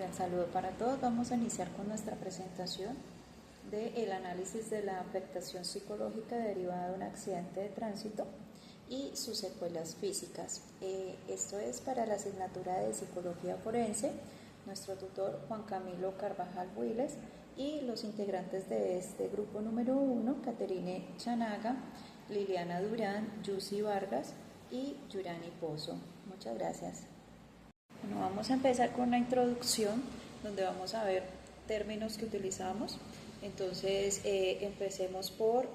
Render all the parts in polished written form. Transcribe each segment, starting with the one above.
Cordial saludo para todos. Vamos a iniciar con nuestra presentación del análisis de la afectación psicológica derivada de un accidente de tránsito y sus secuelas físicas. Esto es para la asignatura de Psicología Forense, nuestro tutor Juan Camilo Carvajal Huiles y los integrantes de este grupo número 1, Caterine Chanaga, Liliana Durán, Yusi Vargas y Yurani Pozo. Muchas gracias. Bueno, vamos a empezar con una introducción donde vamos a ver términos que utilizamos. Entonces, empecemos por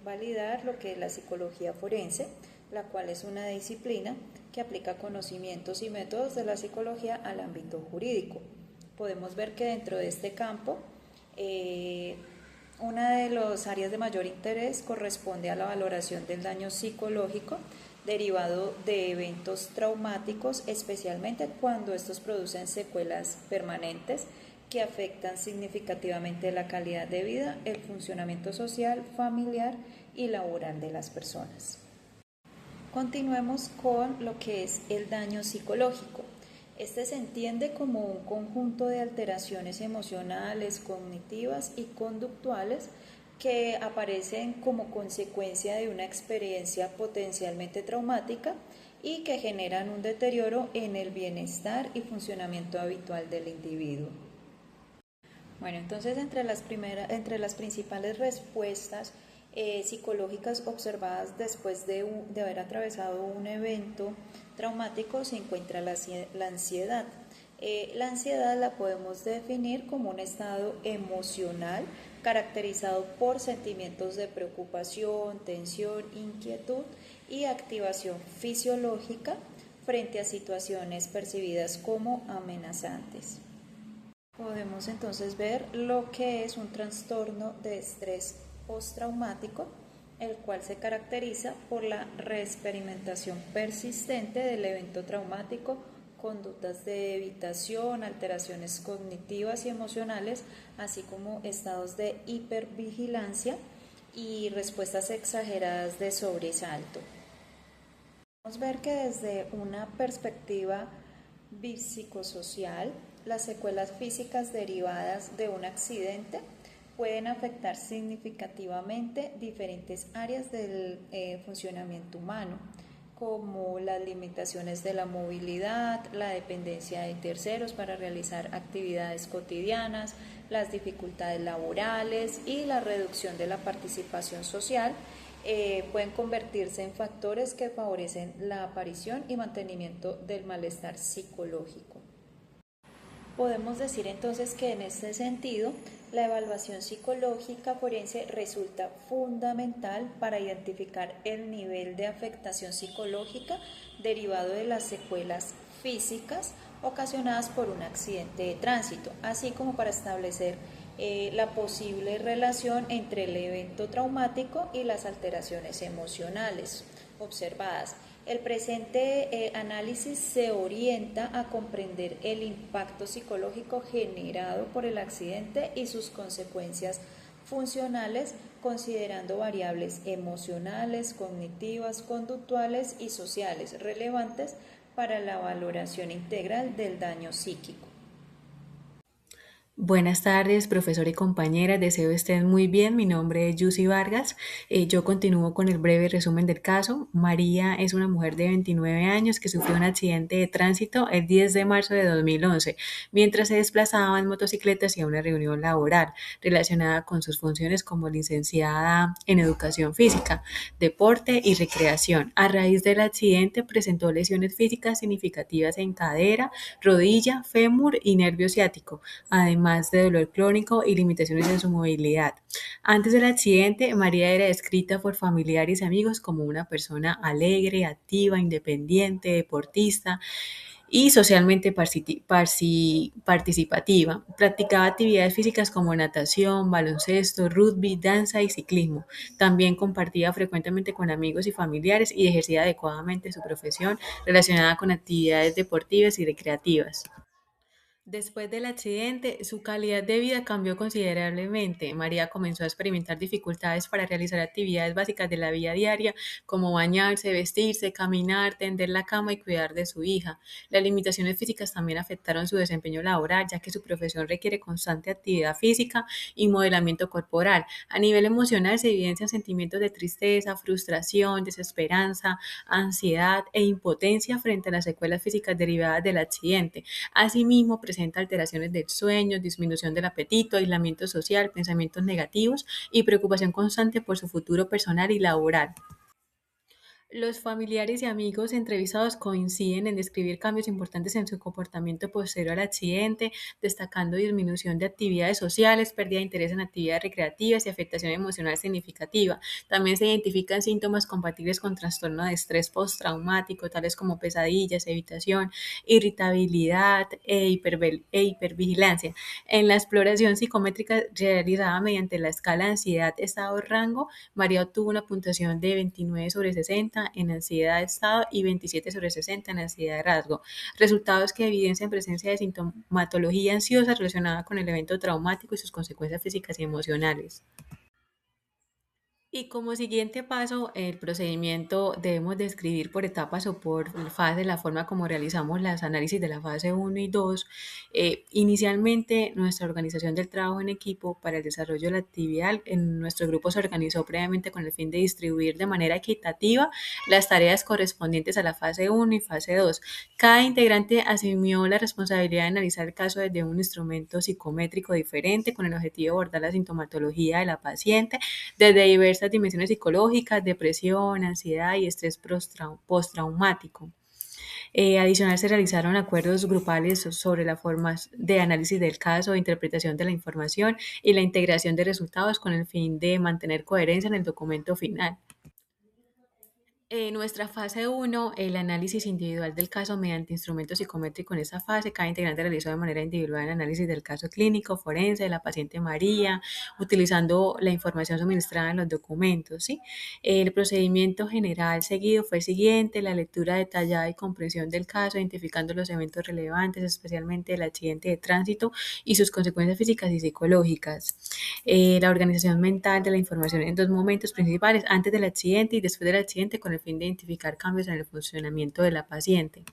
validar lo que es la psicología forense, la cual es una disciplina que aplica conocimientos y métodos de la psicología al ámbito jurídico. Podemos ver que dentro de este campo, una de las áreas de mayor interés corresponde a la valoración del daño psicológico derivado de eventos traumáticos, especialmente cuando estos producen secuelas permanentes que afectan significativamente la calidad de vida, el funcionamiento social, familiar y laboral de las personas. Continuemos con lo que es el daño psicológico. Este se entiende como un conjunto de alteraciones emocionales, cognitivas y conductuales que aparecen como consecuencia de una experiencia potencialmente traumática y que generan un deterioro en el bienestar y funcionamiento habitual del individuo. Bueno, entonces entre las principales respuestas psicológicas observadas después de haber atravesado un evento traumático se encuentra la ansiedad. La ansiedad la podemos definir como un estado emocional caracterizado por sentimientos de preocupación, tensión, inquietud y activación fisiológica frente a situaciones percibidas como amenazantes. Podemos entonces ver lo que es un trastorno de estrés postraumático, el cual se caracteriza por la reexperimentación persistente del evento traumático, conductas de evitación, alteraciones cognitivas y emocionales, así como estados de hipervigilancia y respuestas exageradas de sobresalto. Podemos ver que desde una perspectiva psicosocial, las secuelas físicas derivadas de un accidente pueden afectar significativamente diferentes áreas del funcionamiento humano, como las limitaciones de la movilidad, la dependencia de terceros para realizar actividades cotidianas, las dificultades laborales y la reducción de la participación social. Pueden convertirse en factores que favorecen la aparición y mantenimiento del malestar psicológico. Podemos decir entonces que en este sentido, la evaluación psicológica forense resulta fundamental para identificar el nivel de afectación psicológica derivado de las secuelas físicas ocasionadas por un accidente de tránsito, así como para establecer la posible relación entre el evento traumático y las alteraciones emocionales observadas. El presente análisis se orienta a comprender el impacto psicológico generado por el accidente y sus consecuencias funcionales, considerando variables emocionales, cognitivas, conductuales y sociales relevantes para la valoración integral del daño psíquico. Buenas tardes, profesor y compañeras. Deseo estén muy bien. Mi nombre es Yusi Vargas. Yo continúo con el breve resumen del caso. María es una mujer de 29 años que sufrió un accidente de tránsito el 10 de marzo de 2011 mientras se desplazaba en motocicleta hacia una reunión laboral relacionada con sus funciones como licenciada en educación física, deporte y recreación. A raíz del accidente presentó lesiones físicas significativas en cadera, rodilla, fémur y nervio ciático, además de dolor crónico y limitaciones en su movilidad. Antes del accidente, María era descrita por familiares y amigos como una persona alegre, activa, independiente, deportista y socialmente participativa. Practicaba actividades físicas como natación, baloncesto, rugby, danza y ciclismo. También compartía frecuentemente con amigos y familiares y ejercía adecuadamente su profesión relacionada con actividades deportivas y recreativas. Después del accidente, su calidad de vida cambió considerablemente. María comenzó a experimentar dificultades para realizar actividades básicas de la vida diaria, como bañarse, vestirse, caminar, tender la cama y cuidar de su hija. Las limitaciones físicas también afectaron su desempeño laboral, ya que su profesión requiere constante actividad física y modelamiento corporal. A nivel emocional se evidencian sentimientos de tristeza, frustración, desesperanza, ansiedad e impotencia frente a las secuelas físicas derivadas del accidente. Asimismo, presenta alteraciones del sueño, disminución del apetito, aislamiento social, pensamientos negativos y preocupación constante por su futuro personal y laboral. Los familiares y amigos entrevistados coinciden en describir cambios importantes en su comportamiento posterior al accidente, destacando disminución de actividades sociales, pérdida de interés en actividades recreativas y afectación emocional significativa. También se identifican síntomas compatibles con trastorno de estrés postraumático, tales como pesadillas, evitación, irritabilidad e hipervigilancia. En la exploración psicométrica realizada mediante la escala de ansiedad estado-rango, María obtuvo una puntuación de 29 sobre 60 en ansiedad de estado y 27 sobre 60 en ansiedad de rasgo, resultados que evidencian presencia de sintomatología ansiosa relacionada con el evento traumático y sus consecuencias físicas y emocionales. Y como siguiente paso, el procedimiento debemos describir por etapas o por fases la forma como realizamos las análisis de la fase uno y 2. Inicialmente, nuestra organización del trabajo en equipo para el desarrollo de la actividad en nuestro grupo se organizó previamente con el fin de distribuir de manera equitativa las tareas correspondientes a la fase uno y fase 2. Cada integrante asumió la responsabilidad de analizar el caso desde un instrumento psicométrico diferente con el objetivo de abordar la sintomatología de la paciente desde diversas dimensiones psicológicas, depresión, ansiedad y estrés postraumático. Adicional, se realizaron acuerdos grupales sobre la forma de análisis del caso, interpretación de la información y la integración de resultados con el fin de mantener coherencia en el documento final. En nuestra fase uno, el análisis individual del caso mediante instrumento psicométrico. En esa fase, cada integrante realizó de manera individual el análisis del caso clínico forense de la paciente María, utilizando la información suministrada en los documentos, ¿sí? El procedimiento general seguido fue el siguiente: la lectura detallada y comprensión del caso, identificando los eventos relevantes, especialmente el accidente de tránsito y sus consecuencias físicas y psicológicas. La organización mental de la información en dos momentos principales: antes del accidente y después del accidente, con el fin de identificar cambios en el funcionamiento de la paciente.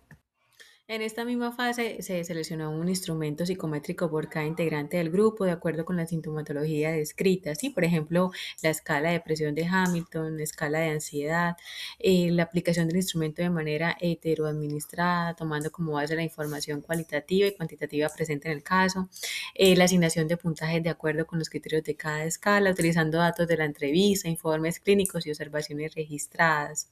En esta misma fase se seleccionó un instrumento psicométrico por cada integrante del grupo de acuerdo con la sintomatología descrita, ¿sí? Por ejemplo, la escala de presión de Hamilton, la escala de ansiedad, la aplicación del instrumento de manera heteroadministrada, tomando como base la información cualitativa y cuantitativa presente en el caso, la asignación de puntajes de acuerdo con los criterios de cada escala, utilizando datos de la entrevista, informes clínicos y observaciones registradas.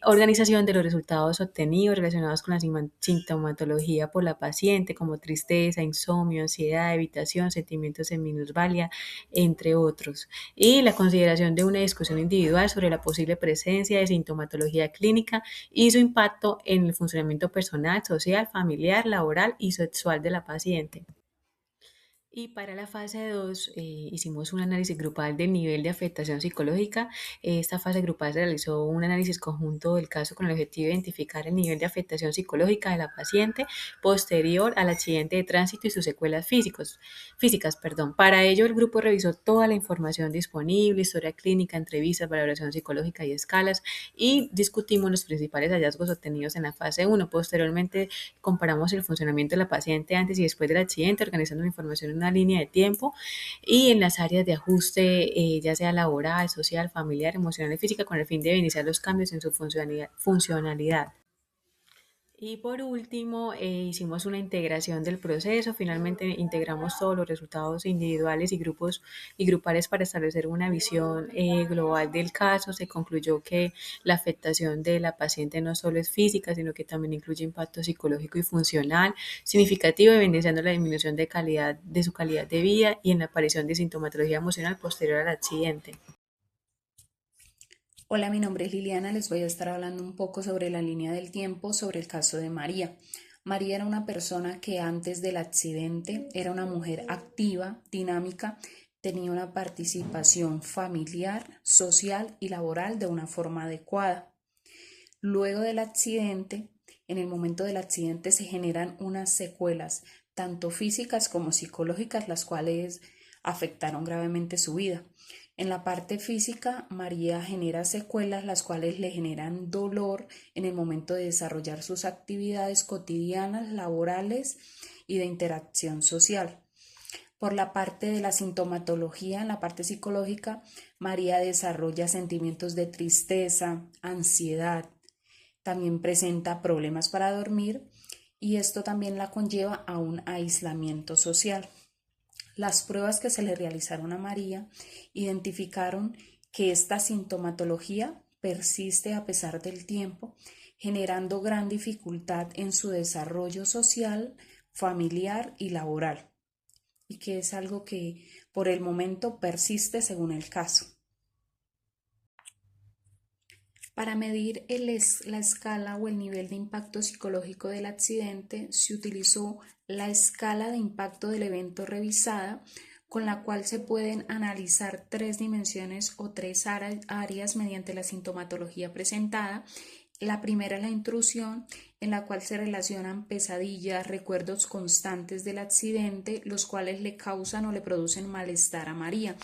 Organización de los resultados obtenidos relacionados con la sintomatología por la paciente, como tristeza, insomnio, ansiedad, evitación, sentimientos de minusvalía, entre otros. Y la consideración de una discusión individual sobre la posible presencia de sintomatología clínica y su impacto en el funcionamiento personal, social, familiar, laboral y sexual de la paciente. Y para la fase 2 hicimos un análisis grupal del nivel de afectación psicológica. Esta fase grupal se realizó un análisis conjunto del caso con el objetivo de identificar el nivel de afectación psicológica de la paciente posterior al accidente de tránsito y sus secuelas físicas. Para ello, el grupo revisó toda la información disponible: historia clínica, entrevistas, valoración psicológica y escalas, y discutimos los principales hallazgos obtenidos en la fase uno. Posteriormente, comparamos el funcionamiento de la paciente antes y después del accidente, organizando la información en una línea de tiempo y en las áreas de ajuste, ya sea laboral, social, familiar, emocional y física, con el fin de iniciar los cambios en su funcionalidad. Y por último, hicimos una integración del proceso. Finalmente, integramos todos los resultados individuales y grupos y grupales para establecer una visión global del caso. Se concluyó que la afectación de la paciente no solo es física, sino que también incluye impacto psicológico y funcional significativo, evidenciando la disminución de su calidad de vida y en la aparición de sintomatología emocional posterior al accidente. Hola, mi nombre es Liliana, les voy a estar hablando un poco sobre la línea del tiempo, sobre el caso de María. María era una persona que antes del accidente era una mujer activa, dinámica, tenía una participación familiar, social y laboral de una forma adecuada. Luego del accidente, en el momento del accidente se generan unas secuelas, tanto físicas como psicológicas, las cuales afectaron gravemente su vida. En la parte física, María genera secuelas las cuales le generan dolor en el momento de desarrollar sus actividades cotidianas, laborales y de interacción social. Por la parte de la sintomatología, en la parte psicológica, María desarrolla sentimientos de tristeza, ansiedad, también presenta problemas para dormir y esto también la conlleva a un aislamiento social. Las pruebas que se le realizaron a María identificaron que esta sintomatología persiste a pesar del tiempo, generando gran dificultad en su desarrollo social, familiar y laboral, y que es algo que por el momento persiste según el caso. Para medir la escala o el nivel de impacto psicológico del accidente, se utilizó la escala de impacto del evento revisada, con la cual se pueden analizar 3 dimensiones o 3 áreas mediante la sintomatología presentada. La primera es la intrusión, en la cual se relacionan pesadillas, recuerdos constantes del accidente, los cuales le causan o le producen malestar a María.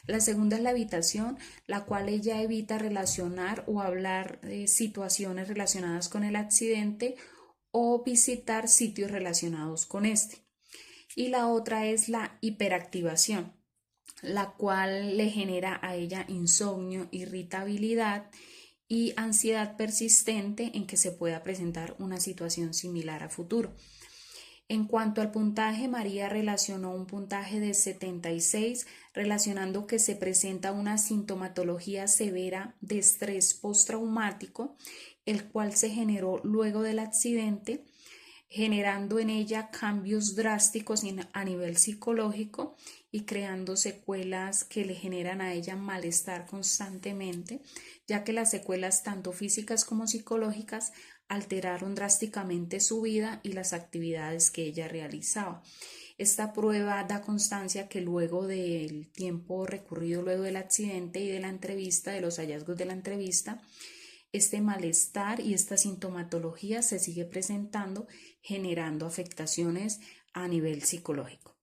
La segunda es la evitación, la cual ella evita relacionar o hablar de situaciones relacionadas con el accidente o visitar sitios relacionados con este. Y la otra es la hiperactivación, la cual le genera a ella insomnio, irritabilidad y ansiedad persistente en que se pueda presentar una situación similar a futuro. En cuanto al puntaje, María relacionó un puntaje de 76, relacionando que se presenta una sintomatología severa de estrés postraumático, el cual se generó luego del accidente, generando en ella cambios drásticos a nivel psicológico y creando secuelas que le generan a ella malestar constantemente, ya que las secuelas tanto físicas como psicológicas alteraron drásticamente su vida y las actividades que ella realizaba. Esta prueba da constancia que luego del tiempo recurrido luego del accidente y de la entrevista, de los hallazgos de la entrevista, este malestar y esta sintomatología se sigue presentando, generando afectaciones a nivel psicológico.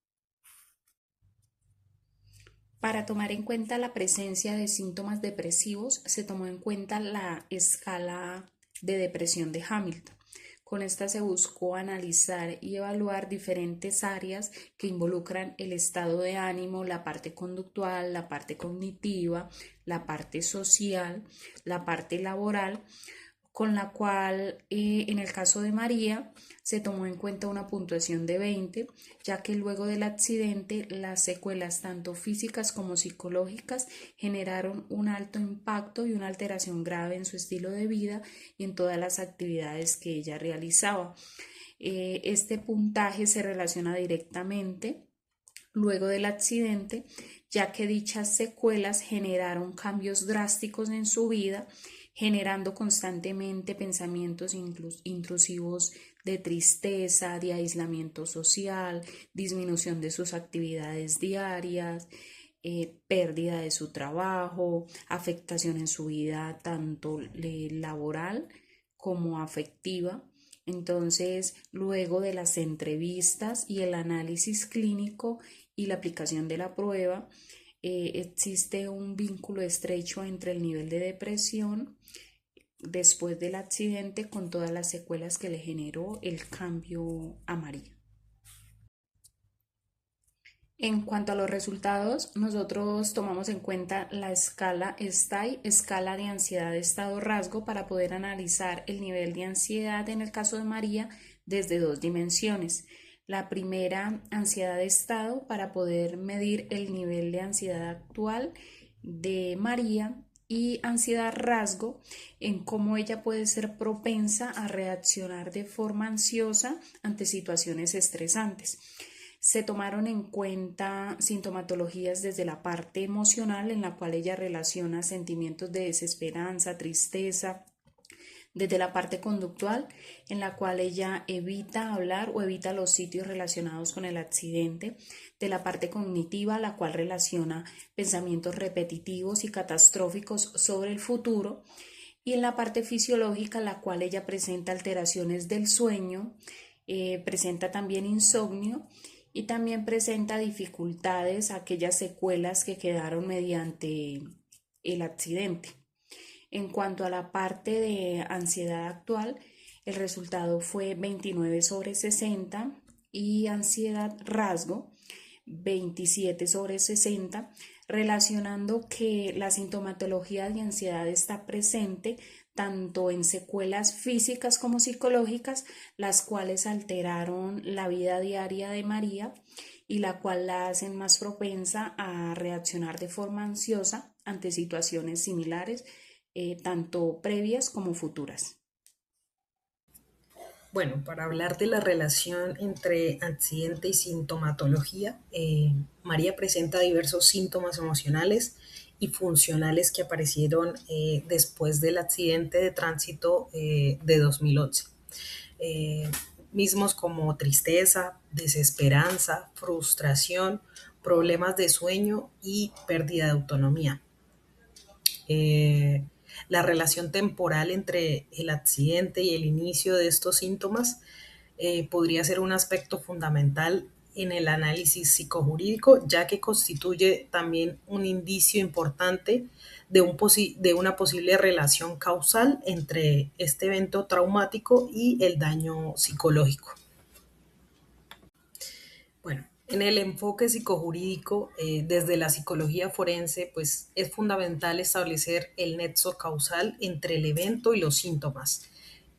Para tomar en cuenta la presencia de síntomas depresivos, se tomó en cuenta la escala de depresión de Hamilton. Con esta se buscó analizar y evaluar diferentes áreas que involucran el estado de ánimo, la parte conductual, la parte cognitiva, la parte social, la parte laboral, con la cual en el caso de María se tomó en cuenta una puntuación de 20, ya que luego del accidente las secuelas tanto físicas como psicológicas generaron un alto impacto y una alteración grave en su estilo de vida y en todas las actividades que ella realizaba. Este puntaje se relaciona directamente luego del accidente, ya que dichas secuelas generaron cambios drásticos en su vida, generando constantemente pensamientos intrusivos de tristeza, de aislamiento social, disminución de sus actividades diarias, pérdida de su trabajo, afectación en su vida tanto laboral como afectiva. Entonces, luego de las entrevistas y el análisis clínico y la aplicación de la prueba, existe un vínculo estrecho entre el nivel de depresión después del accidente con todas las secuelas que le generó el cambio a María. En cuanto a los resultados, nosotros tomamos en cuenta la escala STAI, escala de ansiedad de estado rasgo, para poder analizar el nivel de ansiedad en el caso de María desde 2 dimensiones. La primera, ansiedad de estado, para poder medir el nivel de ansiedad actual de María, y ansiedad rasgo, en cómo ella puede ser propensa a reaccionar de forma ansiosa ante situaciones estresantes. Se tomaron en cuenta sintomatologías desde la parte emocional, en la cual ella relaciona sentimientos de desesperanza, tristeza, desde la parte conductual, en la cual ella evita hablar o evita los sitios relacionados con el accidente, de la parte cognitiva, la cual relaciona pensamientos repetitivos y catastróficos sobre el futuro, y en la parte fisiológica, la cual ella presenta alteraciones del sueño, presenta también insomnio y también presenta dificultades, aquellas secuelas que quedaron mediante el accidente. En cuanto a la parte de ansiedad actual, el resultado fue 29/60 y ansiedad rasgo 27/60, relacionando que la sintomatología de ansiedad está presente tanto en secuelas físicas como psicológicas, las cuales alteraron la vida diaria de María y la cual la hacen más propensa a reaccionar de forma ansiosa ante situaciones similares, tanto previas como futuras. Bueno, para hablar de la relación entre accidente y sintomatología, María presenta diversos síntomas emocionales y funcionales que aparecieron después del accidente de tránsito de 2011. Eh, Mismos como tristeza, desesperanza, frustración, problemas de sueño y pérdida de autonomía. Eh, la relación temporal entre el accidente y el inicio de estos síntomas podría ser un aspecto fundamental en el análisis psicojurídico, ya que constituye también un indicio importante de una posible relación causal entre este evento traumático y el daño psicológico. Bueno, en el enfoque psicojurídico, desde la psicología forense, pues es fundamental establecer el nexo causal entre el evento y los síntomas.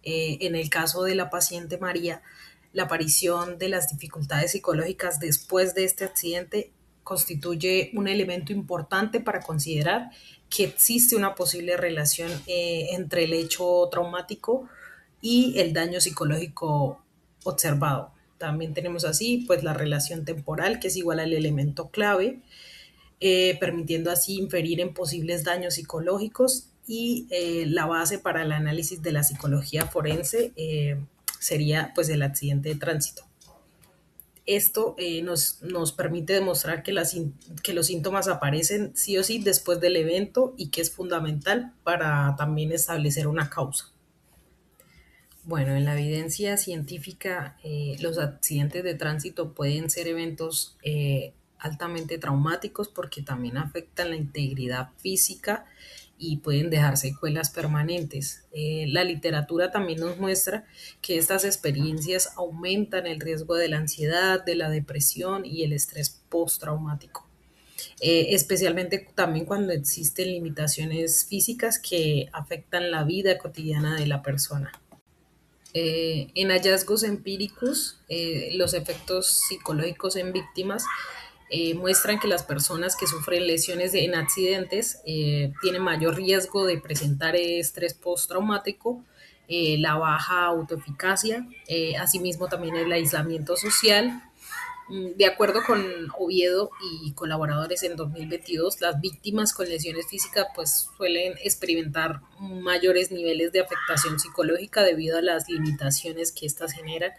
En el caso de la paciente María, la aparición de las dificultades psicológicas después de este accidente constituye un elemento importante para considerar que existe una posible relación entre el hecho traumático y el daño psicológico observado. También tenemos así pues la relación temporal, que es igual al elemento clave, permitiendo así inferir en posibles daños psicológicos y la base para el análisis de la psicología forense sería pues el accidente de tránsito. Esto nos permite demostrar que los síntomas aparecen sí o sí después del evento y que es fundamental para también establecer una causa. Bueno, en la evidencia científica, los accidentes de tránsito pueden ser eventos altamente traumáticos porque también afectan la integridad física y pueden dejar secuelas permanentes. La literatura también nos muestra que estas experiencias aumentan el riesgo de la ansiedad, de la depresión y el estrés postraumático. Especialmente también cuando existen limitaciones físicas que afectan la vida cotidiana de la persona. En hallazgos empíricos, los efectos psicológicos en víctimas muestran que las personas que sufren lesiones en accidentes tienen mayor riesgo de presentar estrés postraumático, la baja autoeficacia, asimismo también el aislamiento social. De acuerdo con Oviedo y colaboradores en 2022, las víctimas con lesiones físicas pues suelen experimentar mayores niveles de afectación psicológica debido a las limitaciones que éstas generan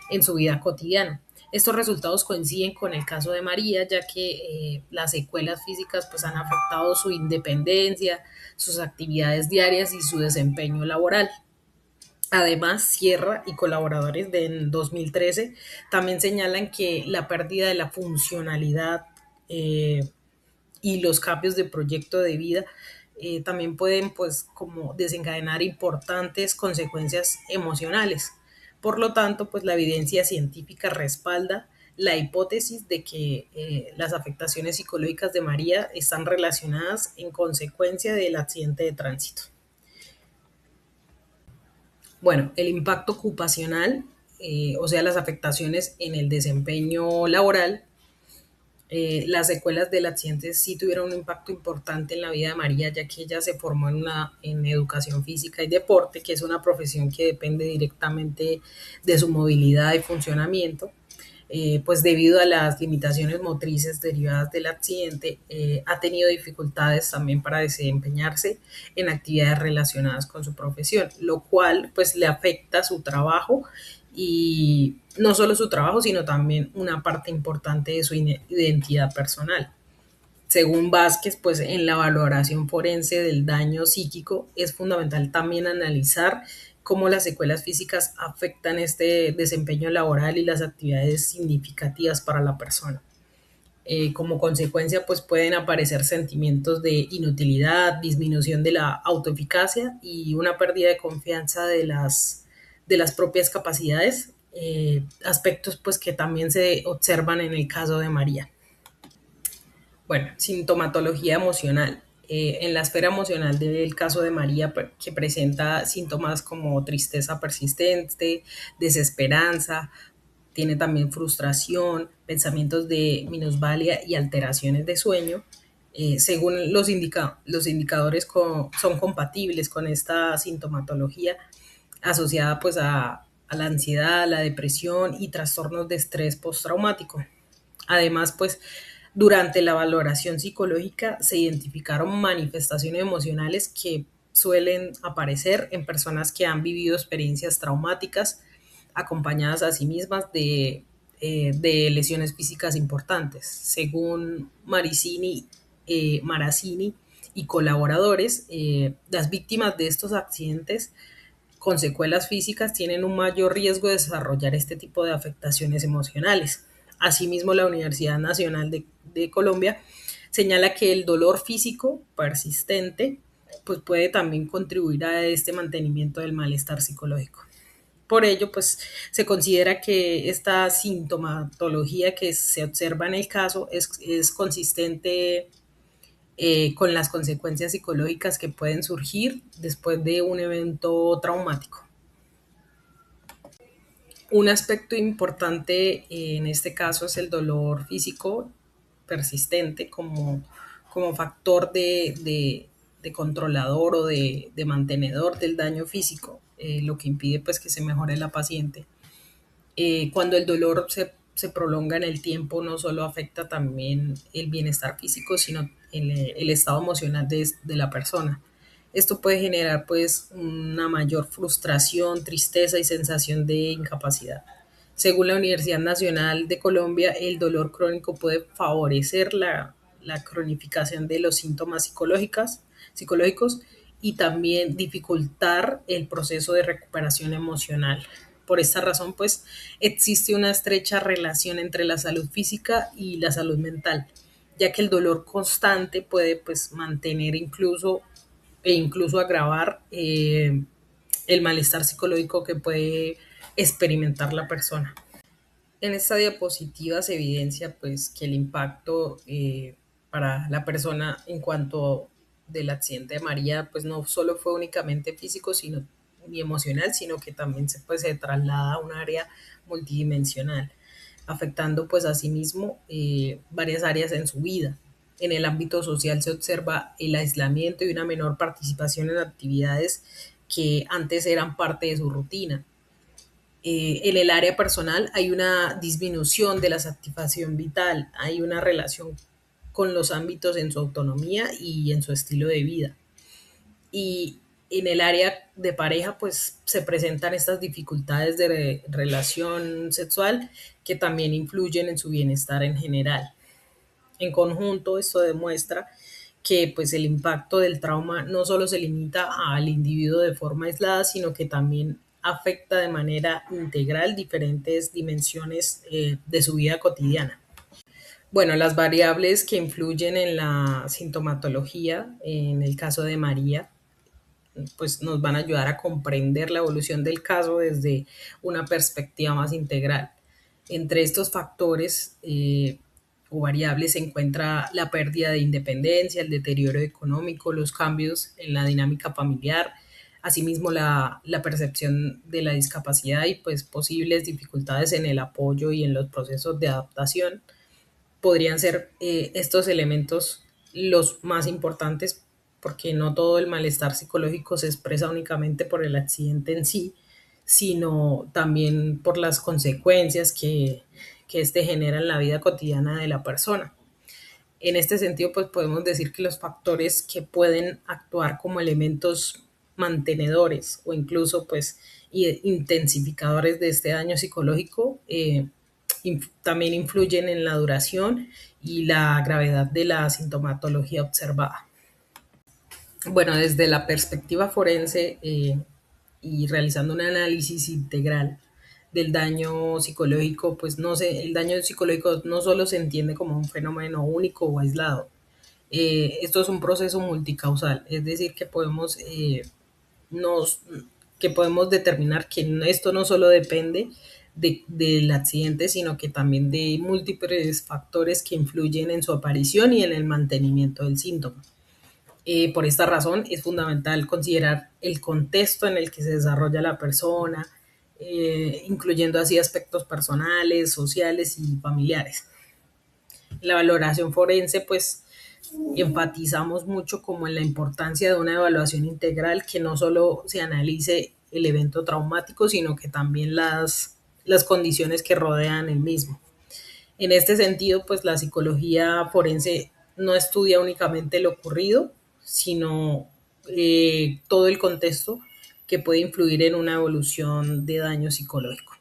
en su vida cotidiana. Estos resultados coinciden con el caso de María, ya que las secuelas físicas pues han afectado su independencia, sus actividades diarias y su desempeño laboral. Además, Sierra y colaboradores de 2013 también señalan que la pérdida de la funcionalidad y los cambios de proyecto de vida también pueden pues como desencadenar importantes consecuencias emocionales. Por lo tanto, pues la evidencia científica respalda la hipótesis de que las afectaciones psicológicas de María están relacionadas en consecuencia del accidente de tránsito. Bueno, el impacto ocupacional, o sea, las afectaciones en el desempeño laboral, las secuelas del accidente sí tuvieron un impacto importante en la vida de María, ya que ella se formó en educación física y deporte, que es una profesión que depende directamente de su movilidad y funcionamiento. Pues debido a las limitaciones motrices derivadas del accidente, ha tenido dificultades también para desempeñarse en actividades relacionadas con su profesión, lo cual pues le afecta su trabajo y no solo su trabajo, sino también una parte importante de su identidad personal. Según Vázquez, pues en la valoración forense del daño psíquico es fundamental también analizar cómo las secuelas físicas afectan este desempeño laboral y las actividades significativas para la persona. Como consecuencia, pues pueden aparecer sentimientos de inutilidad, disminución de la autoeficacia y una pérdida de confianza de las propias capacidades, aspectos pues que también se observan en el caso de María. Bueno, sintomatología emocional. En la esfera emocional del caso de María, que presenta síntomas como tristeza persistente, desesperanza, tiene también frustración, pensamientos de minusvalía y alteraciones de sueño. Según los indicadores son compatibles con esta sintomatología asociada pues a la ansiedad, la depresión y trastornos de estrés postraumático. Además, pues durante la valoración psicológica se identificaron manifestaciones emocionales que suelen aparecer en personas que han vivido experiencias traumáticas acompañadas a sí mismas de lesiones físicas importantes. Según Maracini y colaboradores, las víctimas de estos accidentes con secuelas físicas tienen un mayor riesgo de desarrollar este tipo de afectaciones emocionales. Asimismo, la Universidad Nacional de Colombia señala que el dolor físico persistente pues puede también contribuir a este mantenimiento del malestar psicológico. Por ello, pues se considera que esta sintomatología que se observa en el caso es consistente con las consecuencias psicológicas que pueden surgir después de un evento traumático. Un aspecto importante en este caso es el dolor físico persistente como factor de controlador o de mantenedor del daño físico, lo que impide pues que se mejore la paciente. Cuando el dolor se prolonga en el tiempo, no solo afecta también el bienestar físico, sino el estado emocional de la persona. Esto puede generar pues una mayor frustración, tristeza y sensación de incapacidad. Según la Universidad Nacional de Colombia, el dolor crónico puede favorecer la cronificación de los síntomas psicológicos y también dificultar el proceso de recuperación emocional. Por esta razón, pues, existe una estrecha relación entre la salud física y la salud mental, ya que el dolor constante puede, pues, mantener incluso agravar el malestar psicológico que puede experimentar la persona. En esta diapositiva se evidencia, pues, que el impacto para la persona en cuanto del accidente de María, pues, no solo fue únicamente físico, sino ni emocional, sino que también se traslada a un área multidimensional, afectando pues asimismo varias áreas en su vida. En el ámbito social se observa el aislamiento y una menor participación en actividades que antes eran parte de su rutina. En el área personal hay una disminución de la satisfacción vital, hay una relación con los ámbitos en su autonomía y en su estilo de vida. Y en el área de pareja, pues se presentan estas dificultades de relación sexual que también influyen en su bienestar en general. En conjunto, esto demuestra que pues el impacto del trauma no solo se limita al individuo de forma aislada, sino que también afecta de manera integral diferentes dimensiones de su vida cotidiana. Bueno, las variables que influyen en la sintomatología, en el caso de María, pues nos van a ayudar a comprender la evolución del caso desde una perspectiva más integral. Entre estos factores o variables se encuentra la pérdida de independencia, el deterioro económico, los cambios en la dinámica familiar, asimismo la percepción de la discapacidad y pues posibles dificultades en el apoyo y en los procesos de adaptación. Podrían ser estos elementos los más importantes porque no todo el malestar psicológico se expresa únicamente por el accidente en sí, sino también por las consecuencias que este genera en la vida cotidiana de la persona. En este sentido, pues podemos decir que los factores que pueden actuar como elementos mantenedores o incluso pues intensificadores de este daño psicológico también influyen en la duración y la gravedad de la sintomatología observada. Bueno, desde la perspectiva forense y realizando un análisis integral del daño psicológico, pues el daño psicológico no solo se entiende como un fenómeno único o aislado. Esto es un proceso multicausal, es decir, nos, que podemos determinar que esto no solo depende del accidente, sino que también de múltiples factores que influyen en su aparición y en el mantenimiento del síntoma. Por esta razón es fundamental considerar el contexto en el que se desarrolla la persona, incluyendo así aspectos personales, sociales y familiares. En la valoración forense, pues enfatizamos mucho como en la importancia de una evaluación integral que no solo se analice el evento traumático, sino que también las condiciones que rodean el mismo. En este sentido, pues la psicología forense no estudia únicamente lo ocurrido, sino todo el contexto que puede influir en una evolución de daño psicológico.